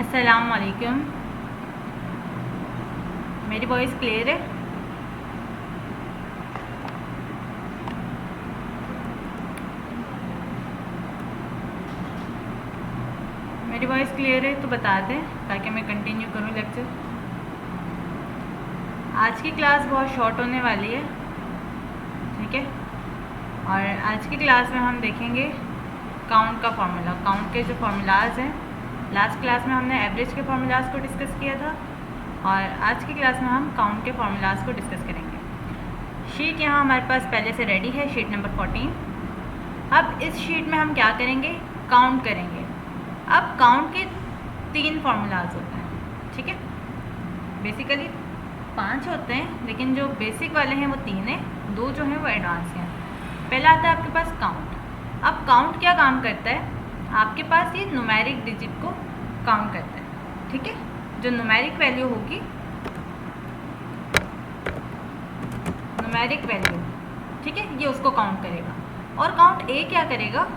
अस्सलाम वालेकुम। मेरी वॉइस क्लियर है? मेरी वॉइस क्लियर है तो बता दें ताकि मैं कंटिन्यू करूं लेक्चर। आज की क्लास बहुत शॉर्ट होने वाली है, ठीक है। और आज की क्लास में हम देखेंगे काउंट का फार्मूला। काउंट के जो फार्मूलाज हैं, लास्ट क्लास में हमने एवरेज के फार्मूलाज को डिस्कस किया था और आज की क्लास में हम काउंट के फार्मूलाज को डिस्कस करेंगे। शीट यहाँ हमारे पास पहले से रेडी है, शीट नंबर 14। अब इस शीट में हम क्या करेंगे, काउंट करेंगे। अब काउंट के 3 फार्मूलाज होते हैं, ठीक है। बेसिकली 5 होते हैं, लेकिन जो बेसिक वाले हैं वो 3 हैं, 2 जो हैं वो एडवांस हैं। पहला आता है आपके पास काउंट। अब काउंट क्या काम करता है, आपके पास ये न्यूमेरिक डिजिट को काउंट करता है, ठीक है। जो न्यूमेरिक वैल्यू होगी, न्यूमेरिक वैल्यू, ठीक है, ये उसको काउंट करेगा। और काउंट ए क्या करेगा,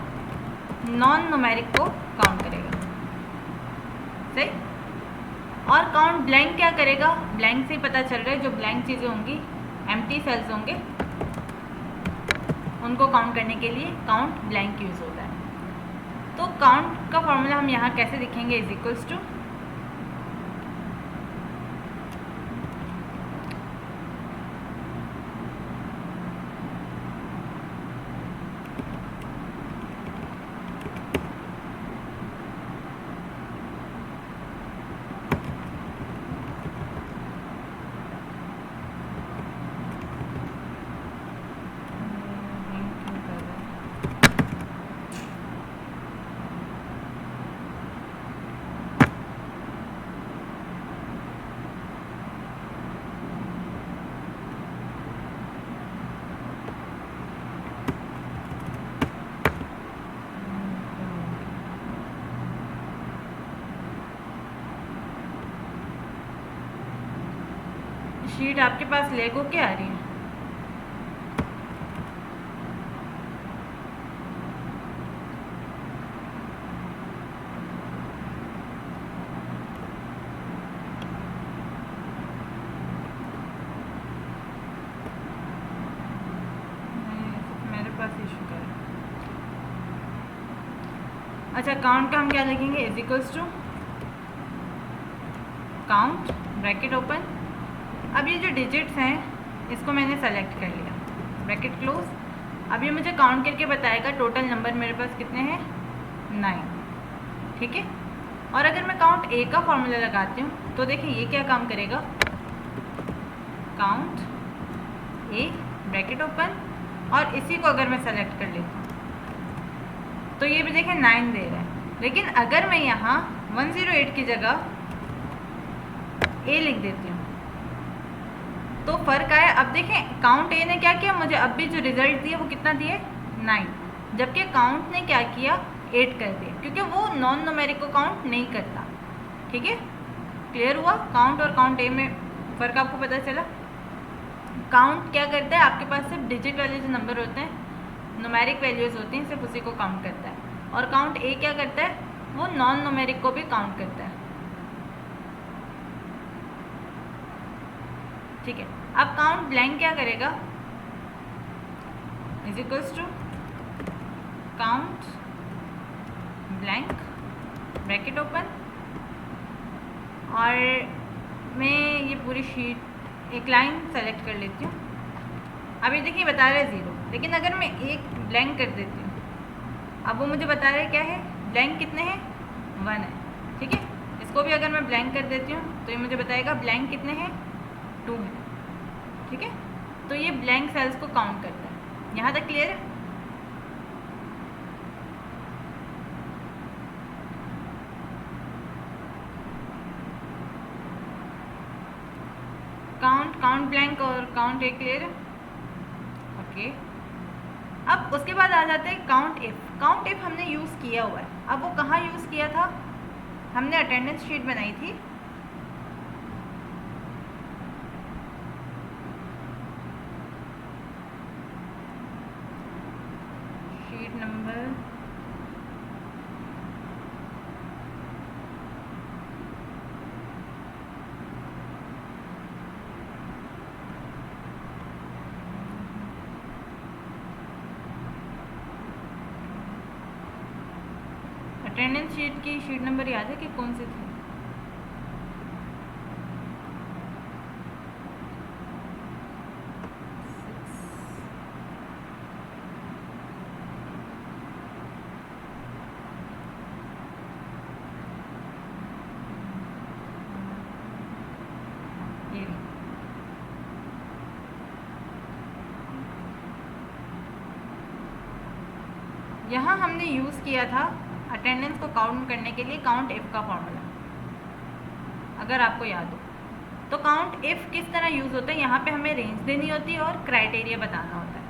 नॉन न्यूमेरिक को काउंट करेगा, सही। और काउंट ब्लैंक क्या करेगा, ब्लैंक से ही पता चल रहा है, जो ब्लैंक चीज़ें होंगी, एम्प्टी सेल्स होंगे, उनको काउंट करने के लिए काउंट ब्लैंक यूज़ होता है। तो काउंट का फॉर्मूला हम यहाँ कैसे लिखेंगे, इज इक्वल्स टू शीट आपके पास लेगो के आ रही है। मेरे पास इशू कर, अच्छा। काउंट का हम क्या लिखेंगे, is equals to count bracket open. अब ये जो डिजिट्स हैं इसको मैंने सेलेक्ट कर लिया, ब्रैकेट क्लोज। अब ये मुझे काउंट करके बताएगा टोटल नंबर मेरे पास कितने हैं, 9, ठीक है। और अगर मैं काउंट ए का फॉर्मूला लगाती हूँ तो देखिए ये क्या काम करेगा, काउंट ए ब्रैकेट ओपन, और इसी को अगर मैं सेलेक्ट कर लेती हूँ तो ये भी देखें 9 दे रहा है। लेकिन अगर मैं यहाँ 108 की जगह ए लिख देती हूँ तो फ़र्क आया। अब देखें काउंट ए ने क्या किया, मुझे अब भी जो रिजल्ट दिए वो कितना दिए, 9, जबकि काउंट ने क्या किया, 8 कर दिया, क्योंकि वो नॉन न्यूमेरिक को काउंट नहीं करता, ठीक है। क्लियर हुआ, काउंट और काउंट ए में फ़र्क आपको पता चला। काउंट क्या करता है, आपके पास सिर्फ डिजिट वाले जो नंबर होते हैं, न्यूमेरिक वैल्यूज़ होती हैं, सिर्फ उसी को काउंट करता है। और काउंट ए क्या करता है, वो नॉन न्यूमेरिक को भी काउंट करता है, ठीक है। अब काउंट ब्लैंक क्या करेगा, is equals to count blank bracket open. और मैं ये पूरी शीट एक लाइन सेलेक्ट कर लेती हूँ। अब ये देखिए बता रहा है 0, लेकिन अगर मैं एक ब्लैंक कर देती हूँ, अब वो मुझे बता रहा है क्या है, ब्लैंक कितने हैं, 1 है, ठीक है। इसको भी अगर मैं ब्लैंक कर देती हूँ तो ये मुझे बताएगा ब्लैंक कितने हैं, 2 है, ठीक है। तो ये ब्लैंक सेल्स को काउंट करता है। यहाँ तक क्लियर है? काउंट ब्लैंक और काउंट ए क्लियर है, ओके। अब उसके बाद आ जाते हैं काउंट इफ। काउंट इफ हमने यूज़ किया हुआ है। अब वो कहाँ यूज़ किया था, हमने अटेंडेंस शीट बनाई थी, शीट नंबर अटेंडेंस शीट की शीट नंबर याद है कि कौन सी थी? यहाँ हमने यूज़ किया था अटेंडेंस को काउंट करने के लिए काउंट इफ़ का फॉर्मूला, अगर आपको याद हो तो। काउंट इफ़ किस तरह यूज़ होता है, यहाँ पे हमें रेंज देनी होती है और क्राइटेरिया बताना होता है,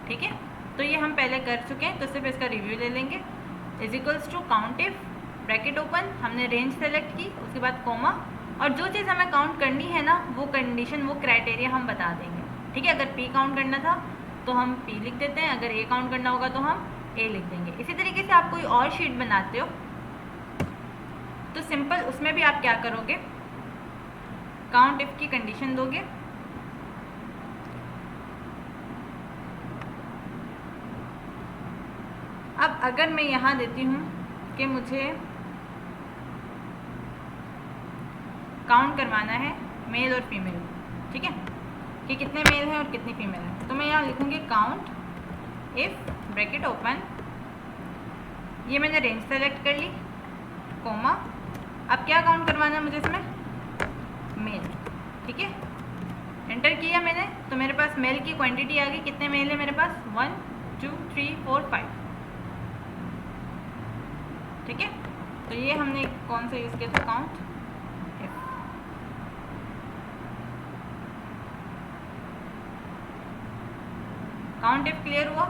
ठीक है। तो ये हम पहले कर चुके हैं, तो सिर्फ इसका रिव्यू ले लेंगे। Is equals to count if, bracket open, हमने रेंज सेलेक्ट की, उसके बाद कोमा, और जो चीज़ हमें काउंट करनी है ना, वो कंडीशन, वो क्राइटेरिया हम बता देंगे, ठीक है। अगर पी काउंट करना था तो हम पी लिख देते हैं, अगर ए काउंट करना होगा तो हम ए लिख देंगे। इसी तरीके से आप कोई और शीट बनाते हो तो सिंपल उसमें भी आप क्या करोगे, काउंट इफ की कंडीशन दोगे, अब अगर मैं यहाँ देती हूँ कि मुझे काउंट करवाना है मेल और फीमेल, ठीक है, कि कितने मेल हैं और कितनी फीमेल हैं, तो मैं यहाँ लिखूँगी काउंट इफ, ब्रैकेट ओपन, ये मैंने रेंज सेलेक्ट कर ली, कोमा, अब क्या काउंट करवाना है मुझे इसमें, मेल, ठीक है। एंटर किया मैंने, तो मेरे पास मेल की क्वांटिटी आ गई, कितने मेल है मेरे पास, 1 2 3 4 5, ठीक है। तो ये हमने कौन सा यूज़ किया था, count if. Count if clear हुआ?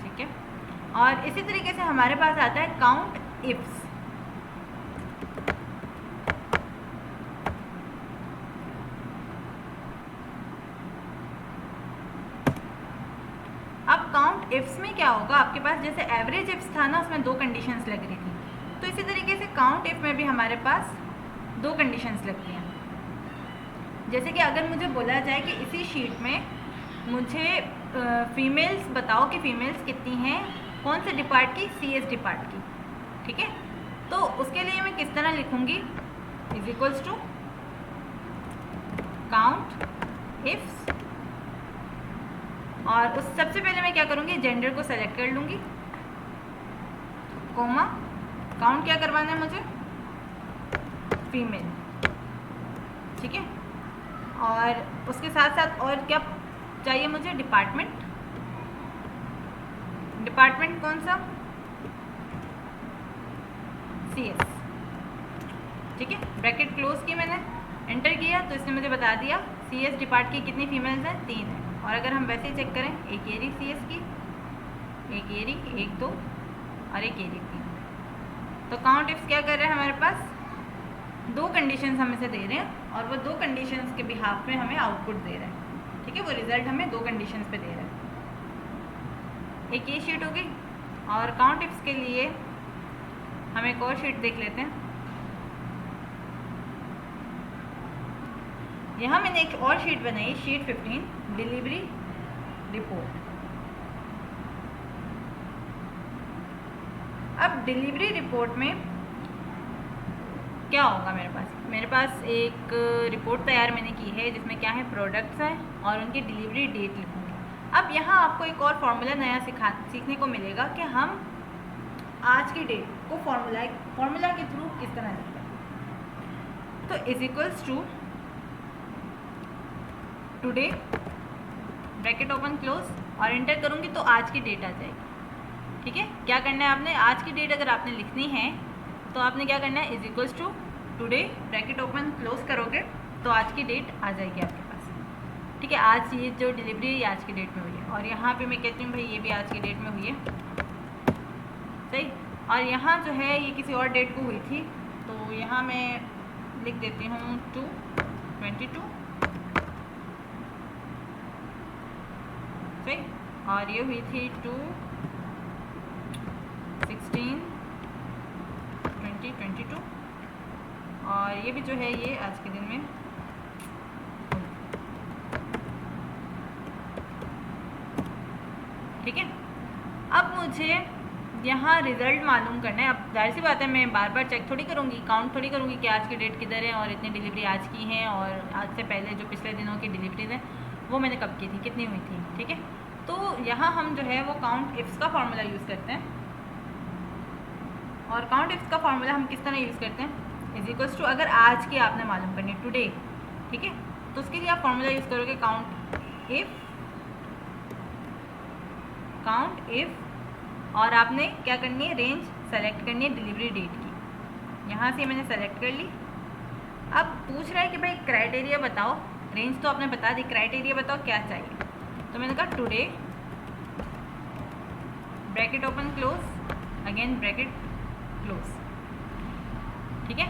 ठीक है। और इसी तरीके से हमारे पास आता है काउंट इफ्स। अब काउंट इफ्स में क्या होगा, आपके पास जैसे एवरेज इफ्स था ना, उसमें 2 कंडीशंस लग रही थी, तो इसी तरीके से काउंट इफ में भी हमारे पास 2 कंडीशंस लगती हैं। जैसे कि अगर मुझे बोला जाए कि इसी शीट में मुझे फीमेल्स बताओ कि फीमेल्स कितनी हैं, कौन से डिपार्ट की, CS डिपार्ट की, ठीक है, तो उसके लिए मैं किस तरह लिखूंगी, is equals to count ifs, और उस सबसे पहले मैं क्या करूँगी, जेंडर को सेलेक्ट कर लूँगी, कोमा, काउंट क्या करवाना है मुझे, फीमेल, ठीक है, और उसके साथ साथ और क्या चाहिए मुझे, डिपार्टमेंट, डिपार्टमेंट कौन सा, CS, ठीक है। ब्रैकेट क्लोज की मैंने, एंटर किया तो इसने मुझे बता दिया CS डिपार्ट की कितनी फीमेल्स हैं, 3 हैं। और अगर हम वैसे ही चेक करें, एक एरी CS की, एक एरी, एक 2 और एक एरी 3, तो काउंट इफ्स क्या कर रहे हैं, हमारे पास 2 कंडीशंस हम इसे दे रहे हैं, और वो 2 कंडीशंस के बिहाफ में हमें आउटपुट दे रहे हैं, ठीक है, वो रिजल्ट हमें 2 कंडीशंस पे दे रहे हैं। एक ये शीट हो गई, और काउंट इफ्स के लिए हम एक और शीट देख लेते हैं। यहाँ मैंने एक और शीट बनाई, शीट 15, डिलीवरी रिपोर्ट। अब डिलीवरी रिपोर्ट में क्या होगा, मेरे पास एक रिपोर्ट तैयार मैंने की है, जिसमें क्या है, प्रोडक्ट्स हैं और उनकी डिलीवरी डेट लिखूँगी। अब यहाँ आपको एक और फॉर्मूला नया सीखने को मिलेगा कि हम आज की डेट को फॉर्मूला के थ्रू किस तरह लिखते हैं। तो is equals to today, bracket open close, और एंटर करूँगी तो आज की डेट आ जाएगी, ठीक है। क्या करना है आपने, आज की डेट अगर आपने लिखनी है तो आपने क्या करना है, is equals to today, bracket open close करोगे तो आज की डेट आ जाएगी आपके पास, ठीक है। आज ये जो डिलीवरी है ये आज की डेट में हुई है, और यहाँ पे मैं कहती हूँ भाई ये भी आज की डेट में हुई है, सही। और यहाँ जो है ये किसी और डेट को हुई थी, तो यहाँ मैं लिख देती हूँ 2/22, सही। और ये हुई थी 2/16/2022, और ये भी जो है ये आज के दिन में, ठीक है। अब मुझे यहाँ रिज़ल्ट मालूम करना है। अब जाहिर सी बात है मैं बार बार चेक थोड़ी करूँगी, काउंट थोड़ी करूँगी कि आज की डेट किधर है और इतनी डिलीवरी आज की है और आज से पहले जो पिछले दिनों की डिलीवरीज हैं वो मैंने कब की थी, कितनी हुई थी। ठीक है, तो यहाँ हम जो है वो काउंट इफ्स का फार्मूला यूज़ करते हैं। और काउंट इफ्स का फार्मूला हम किस तरह यूज़ करते हैं, इज इक्वल्स टू, अगर आज की आपने मालूम करनी टुडे, ठीक है, तो उसके लिए आप फार्मूला यूज़ करोगे काउंट इफ और आपने क्या करनी है, रेंज सेलेक्ट करनी है डिलीवरी डेट की। यहाँ से मैंने सेलेक्ट कर ली। अब पूछ रहा है कि भाई क्राइटेरिया बताओ, रेंज तो आपने बता दी, क्राइटेरिया बताओ क्या चाहिए। तो मैंने कहा today, bracket open close, again bracket close. ठीक है,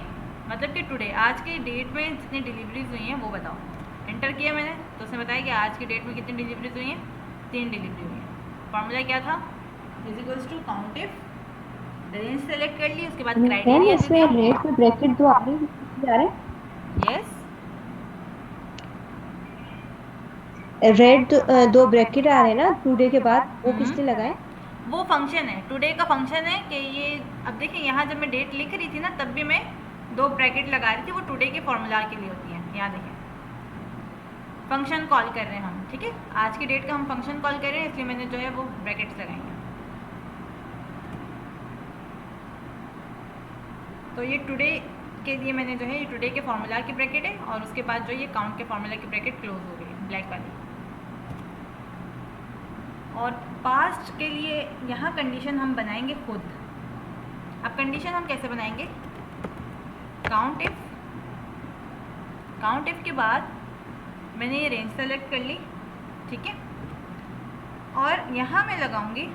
मतलब कि टुडे, आज की डेट में जितनी डिलीवरीज हुई हैं वो बताओ। एंटर किया मैंने तो उसने बताया कि आज की डेट में कितनी डिलीवरीज हुई हैं, 3 डिलीवरी हुई हैं। फार्मूला क्या था, is equals to count if, range select कर ली, उसके बाद क्राइटेरिया इसमें रेट में ब्रैकेट दो आगे जा रहे हैं। यस, रेड दो ब्रैकेट आ रहे हैं ना टुडे के बाद, वो किसने लगाए? वो फंक्शन है, टुडे का फंक्शन है कि ये, अब देखिए यहाँ जब मैं डेट लिख रही थी ना तब भी मैं 2 ब्रैकेट लगा रही थी, वो टुडे के फॉर्मूला के लिए होती हैं। यहाँ देखिए फंक्शन कॉल कर रहे हैं हम, ठीक है, आज की डेट का हम फंक्शन कॉल कर रहे हैं, इसलिए मैंने जो है वो ब्रैकेट्स लगाई हैं। तो ये टुडे के लिए मैंने जो है ये टुडे के फॉर्मूला की ब्रैकेट है और उसके बाद जो ये काउंट के फॉर्मूला की ब्रैकेट क्लोज हो गई है, ब्लैक वाली। और पास्ट के लिए यहाँ कंडीशन हम बनाएंगे खुद। अब कंडीशन हम कैसे बनाएंगे, काउंट इफ के बाद मैंने ये रेंज सेलेक्ट कर ली, ठीक है, और यहाँ मैं लगाऊंगी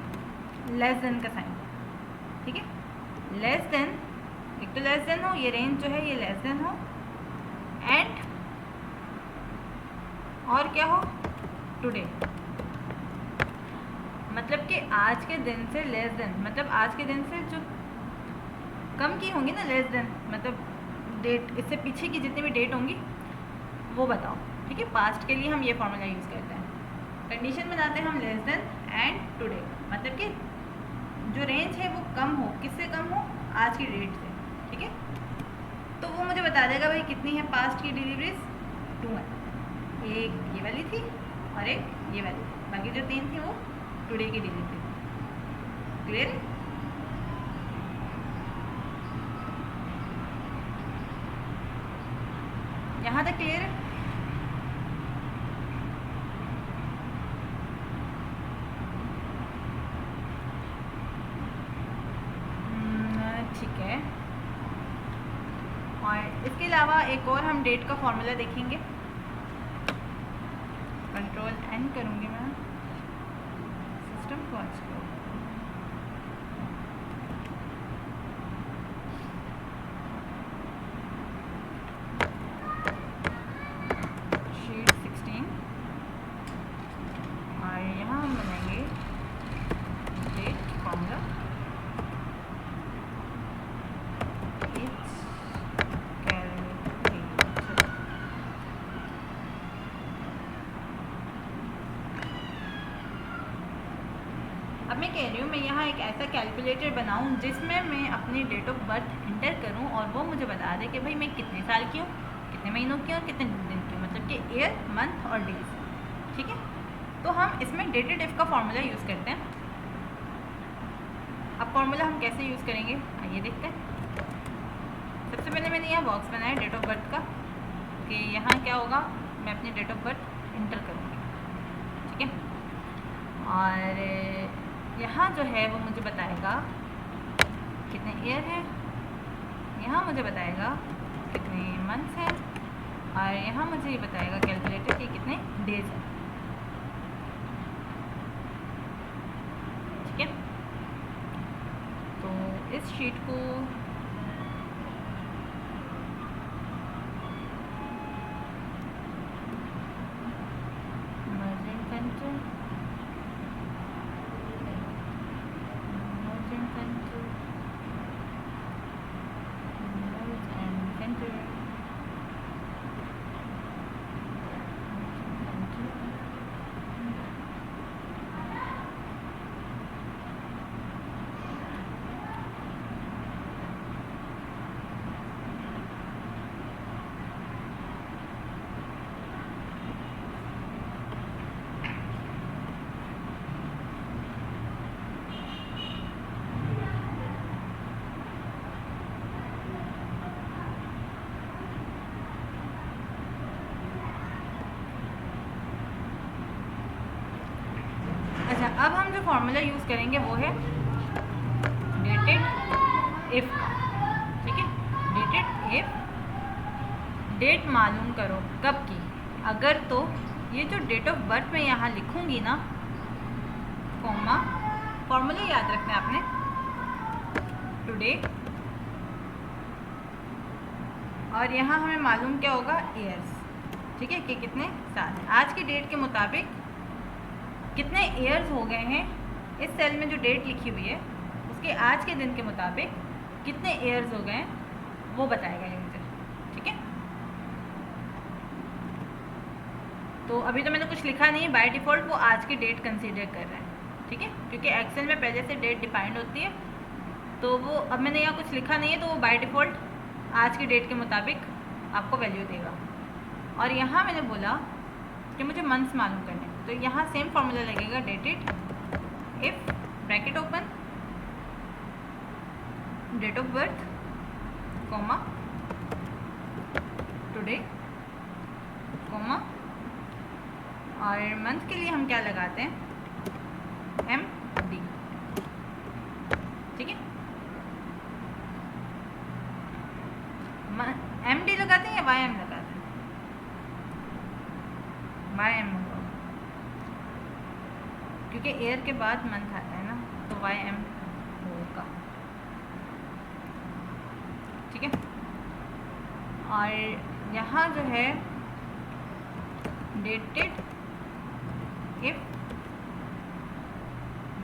लेस देन का साइन, ठीक है, लेस देन, एक तो लेस देन हो, ये रेंज जो है ये लेस देन हो, एंड और क्या हो, टुडे, मतलब कि आज के दिन से लेस देन, मतलब आज के दिन से जो कम की होंगी ना, लेस देन मतलब डेट, इससे पीछे की जितनी भी डेट होंगी वो बताओ। ठीक है, पास्ट के लिए हम ये फॉर्मूला यूज़ करते हैं। कंडीशन बनाते हैं हम लेस देन एंड टुडे, मतलब कि जो रेंज है वो कम हो, किससे कम हो, आज की डेट से। ठीक है, तो वो मुझे बता देगा भाई कितनी है पास्ट की डिलीवरीज, 2 है, एक ये वाली थी और एक ये वाली थी, बाकी जो 3 थी वो टुडे की डिलीवरी। क्लियर है? यहाँ तक क्लियर है? ठीक है, और इसके अलावा एक और हम डेट का फॉर्मूला देखेंगे। कंट्रोल एन करूँगी मैं, सिस्टम को आज करो। शीट 16 और यहाँ हम बनाएंगे डेट फॉर्मूला। अब मैं कह रही हूँ मैं यहाँ एक ऐसा कैलकुलेटर बनाऊँ जिसमें मैं अपनी डेट ऑफ बर्थ एंटर करूँ और वो मुझे बता दे कि भाई मैं कितने साल की हूँ, कितने महीनों की हूँ और कितने दिन की हूँ, मतलब कि ईयर, मंथ और डेज। ठीक है, तो हम इसमें डेटेड इफ का फॉर्मूला यूज़ करते हैं। अब फॉर्मूला हम कैसे यूज़ करेंगे आइए देखते हैं। सबसे पहले मैंने यहाँ बॉक्स बनाया डेट ऑफ बर्थ का, कि यहाँ क्या होगा, मैं अपनी डेट ऑफ बर्थ एंटर करूँगी। ठीक है, और यहाँ जो है वो मुझे बताएगा कितने ईयर है, यहाँ मुझे बताएगा कितने मंथ्स हैं, और यहाँ मुझे ये बताएगा कैलकुलेटर कि कितने डेज हैं। ठीक है, तो इस शीट को अब हम जो फॉर्मूला यूज़ करेंगे वो है डेटेड इफ, ठीक है। डेटेड इफ डेट मालूम करो कब की, अगर तो ये जो डेट ऑफ बर्थ मैं यहाँ लिखूँगी ना, कॉमा, फॉर्मूला याद रखना है आपने, टुडे, और यहाँ हमें मालूम क्या होगा, ईयर्स, ठीक है, कि कितने साल हैं। आज की डेट के मुताबिक कितने ईयर्स हो गए हैं, इस सेल में जो डेट लिखी हुई है उसके आज के दिन के मुताबिक कितने ईयर्स हो गए हैं वो बताएगा ये मुझे, ठीक है। तो अभी तो मैंने कुछ लिखा नहीं है, बाय डिफ़ॉल्ट वो आज की डेट कंसीडर कर रहा है, ठीक है, क्योंकि एक्सेल में पहले से डेट डिफाइंड होती है। तो वो, अब मैंने यहाँ कुछ लिखा नहीं है तो वो बाय डिफ़ॉल्ट आज की डेट के मुताबिक आपको वैल्यू देगा। और यहाँ मैंने बोला कि मुझे मंथ्स मालूम करने, तो यहाँ सेम फॉर्मूला लगेगा, dated if bracket open date of birth, comma, today, comma, और मंथ के लिए हम क्या लगाते हैं, MD, ठीक है। MD लगाते हैं या YM लगाते हैं, YM होगा, क्योंकि ईयर के बाद मंथ आता है ना, तो YM होगा, ठीक है। और यहाँ जो है dated if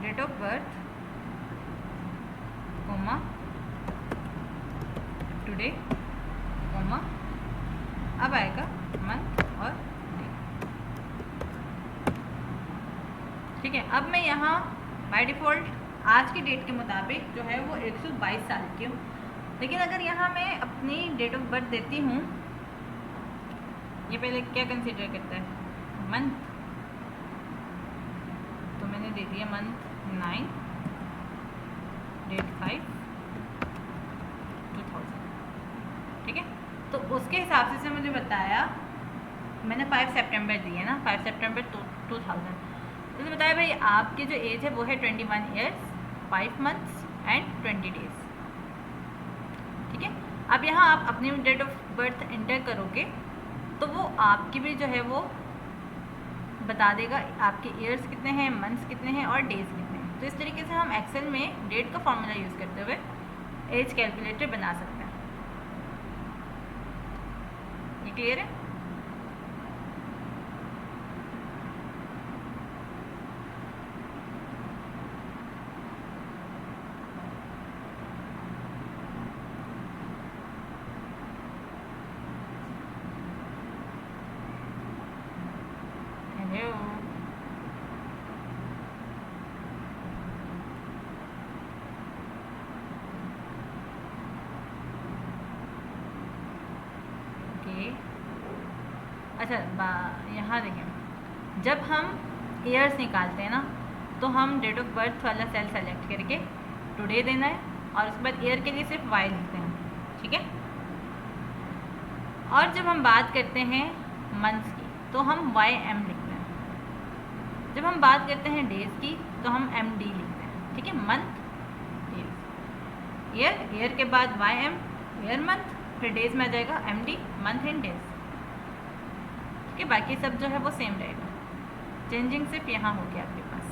date of birth, comma, today, comma, अब आएगा मंथ और डे, ठीक है। अब मैं यहाँ बाय डिफ़ॉल्ट आज की डेट के मुताबिक जो है वो 122 साल की हूँ, लेकिन अगर यहाँ मैं अपनी डेट ऑफ बर्थ देती हूँ, ये पहले क्या कंसीडर करता है, मंथ, तो मैंने दे दिया मंथ 9, डेट 5, 2000, ठीक है। तो उसके हिसाब से मुझे बताया, मैंने 5 सितंबर दिए ना, 5 सितंबर 2000, तो बताया भाई आपकी जो एज है वो है 21 ईयर्स 5 मंथ्स एंड 20 डेज, ठीक है। अब यहाँ आप अपनी डेट ऑफ बर्थ एंटर करोगे तो वो आपकी भी जो है वो बता देगा आपके ईयर्स कितने हैं, मंथ्स कितने हैं और डेज कितने हैं। तो इस तरीके से हम एक्सेल में डेट का फॉर्मूला यूज़ करते हुए एज कैलकुलेटर बना सकते हैं। ये क्लियर है? हेलो, अच्छा, यहाँ देखें, जब हम ईयर्स निकालते हैं ना तो हम डेट ऑफ बर्थ वाला सेल सेलेक्ट करके टुडे देना है और उसके बाद ईयर के लिए सिर्फ वाई लिखते हैं, ठीक है। और जब हम बात करते हैं मंथ्स की तो हम YM लिखते हैं। जब हम बात करते हैं डेज़ की तो हम MD लिखते हैं, ठीक है। मंथ, डेज, ईयर के बाद YM, ईयर मंथ, फिर डेज में आ जाएगा MD, मंथ एंड डेज, ठीक है। बाकी सब जो है वो सेम रहेगा, चेंजिंग सिर्फ यहाँ हो गया आपके पास।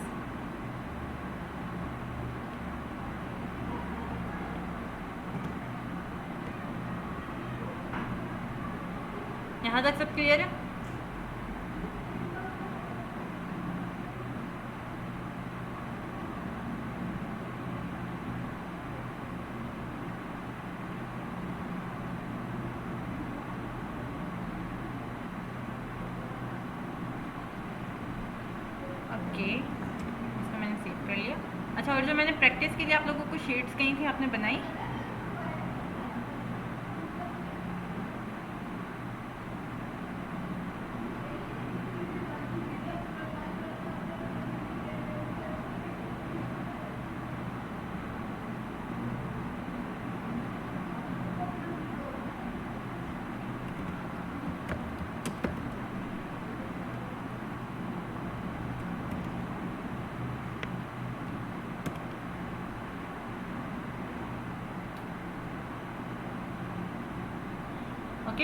यहाँ तक सब क्लियर है? ओके, इसको मैंने सेव कर लिया। अच्छा, और जो मैंने प्रैक्टिस के लिए आप लोगों को शीट्स कहीं थी आपने बनाई?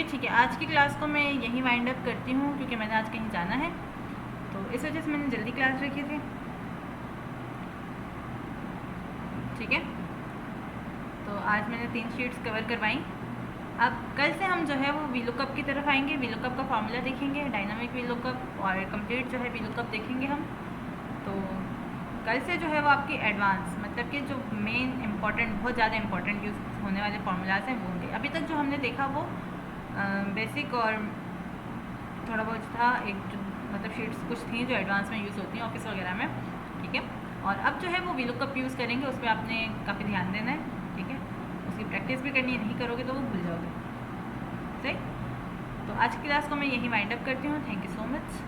चलिए ठीक है, आज की क्लास को मैं यहीं वाइंड अप करती हूँ क्योंकि मैंने आज कहीं जाना है, तो इस वजह से मैंने जल्दी क्लास रखी थी। ठीक है, तो आज मैंने 3 शीट्स कवर करवाई। अब कल से हम जो है वो वीलुकअप की तरफ आएंगे, वीलुकअप का फार्मूला देखेंगे, डायनामिक वीलुकअप और कंप्लीट जो है वीलुकअप देखेंगे हम। तो कल से जो है वो आपकी एडवांस मतलब कि जो मेन इंपॉर्टेंट, बहुत ज़्यादा इंपॉर्टेंट यूज़ होने वाले फार्मूलाज हैं वो होंगे। अभी तक जो हमने देखा वो बेसिक और थोड़ा बहुत था, एक जो मतलब शीट्स कुछ थी जो एडवांस में यूज़ होती हैं ऑफिस वगैरह में। ठीक है, और अब जो है वो वीलुकअप यूज़ करेंगे, उस पर आपने काफ़ी ध्यान देना है। ठीक है, उसकी प्रैक्टिस भी करनी है, नहीं करोगे तो वो भूल जाओगे। सही, तो आज की क्लास को मैं यहीं वाइंड अप करती हूँ। Thank you so much.